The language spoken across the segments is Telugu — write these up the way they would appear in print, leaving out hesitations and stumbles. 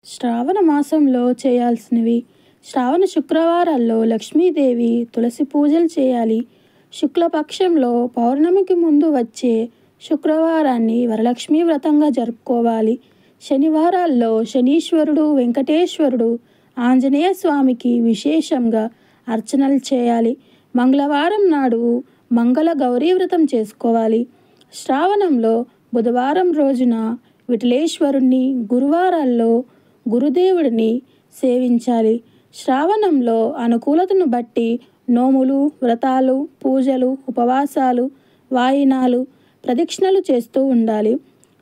శ్రావణ మాసంలో చేయాల్సినవి. శ్రావణ శుక్రవారాల్లో లక్ష్మీదేవి తులసి పూజలు చేయాలి. శుక్లపక్షంలో పౌర్ణమికి ముందు వచ్చే శుక్రవారాన్ని వరలక్ష్మీ వ్రతంగా జరుపుకోవాలి. శనివారాల్లో శనీశ్వరుడు, వెంకటేశ్వరుడు, ఆంజనేయ స్వామికి విశేషంగా అర్చనలు చేయాలి. మంగళవారం నాడు మంగళ గౌరీ వ్రతం చేసుకోవాలి. శ్రావణంలో బుధవారం రోజున విఠలేశ్వరుణ్ణి, గురువారాల్లో గురుదేవుడిని సేవించాలి. శ్రావణంలో అనుకూలతను బట్టి నోములు, వ్రతాలు, పూజలు, ఉపవాసాలు, వాయినాలు, ప్రదక్షిణలు చేస్తూ ఉండాలి.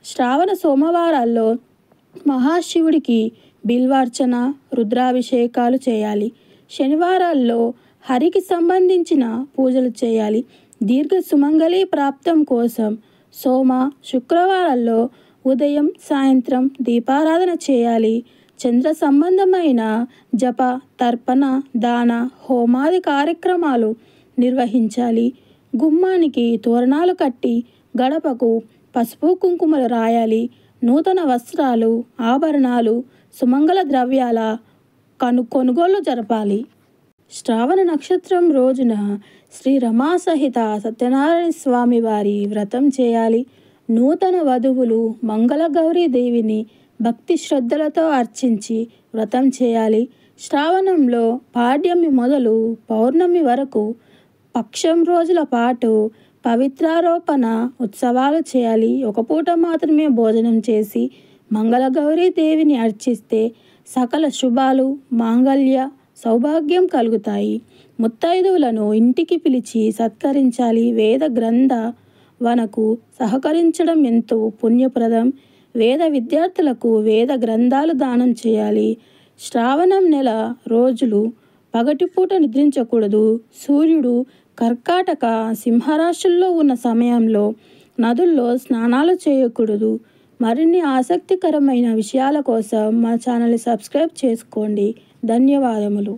శ్రావణ సోమవారాల్లో మహాశివుడికి బిల్వార్చన, రుద్రాభిషేకాలు చేయాలి. శనివారాల్లో హరికి సంబంధించిన పూజలు చేయాలి. దీర్ఘ సుమంగళీ ప్రాప్తం కోసం సోమ, శుక్రవారాల్లో ఉదయం, సాయంత్రం దీపారాధన చేయాలి. చంద్ర సంబంధమైన జప, తర్పణ, దాన, హోమాది కార్యక్రమాలు నిర్వహించాలి. గుమ్మానికి తోరణాలు కట్టి గడపకు పసుపు కుంకుమలు రాయాలి. నూతన వస్త్రాలు, ఆభరణాలు, సుమంగళ ద్రవ్యాల కొనుగోలు జరపాలి. శ్రావణ నక్షత్రం రోజున శ్రీ రమా సహిత సత్యనారాయణ స్వామి వారి వ్రతం చేయాలి. నూతన వధువులు మంగళగౌరీ దేవిని భక్తి శ్రద్ధలతో అర్చించి వ్రతం చేయాలి. శ్రావణంలో పాడ్యమి మొదలు పౌర్ణమి వరకు పక్షం రోజుల పాటు పవిత్రారోపణ ఉత్సవాలు చేయాలి. ఒక పూట మాత్రమే భోజనం చేసి మంగళగౌరీ దేవిని అర్చిస్తే సకల శుభాలు, మాంగళ్య, సౌభాగ్యం కలుగుతాయి. ముత్తైదువులను ఇంటికి పిలిచి సత్కరించాలి. వేద గ్రంథ వనకు సహకరించడం ఎంతో పుణ్యప్రదం. వేద విద్యార్థులకు వేద గ్రంథాలు దానం చేయాలి. శ్రావణం నెల రోజులు పగటిపూట నిద్రించకూడదు. సూర్యుడు కర్కాటక, సింహరాశుల్లో ఉన్న సమయంలో నదుల్లో స్నానాలు చేయకూడదు. మరిన్ని ఆసక్తికరమైన విషయాల కోసం మా ఛానల్ని సబ్స్క్రైబ్ చేసుకోండి. ధన్యవాదములు.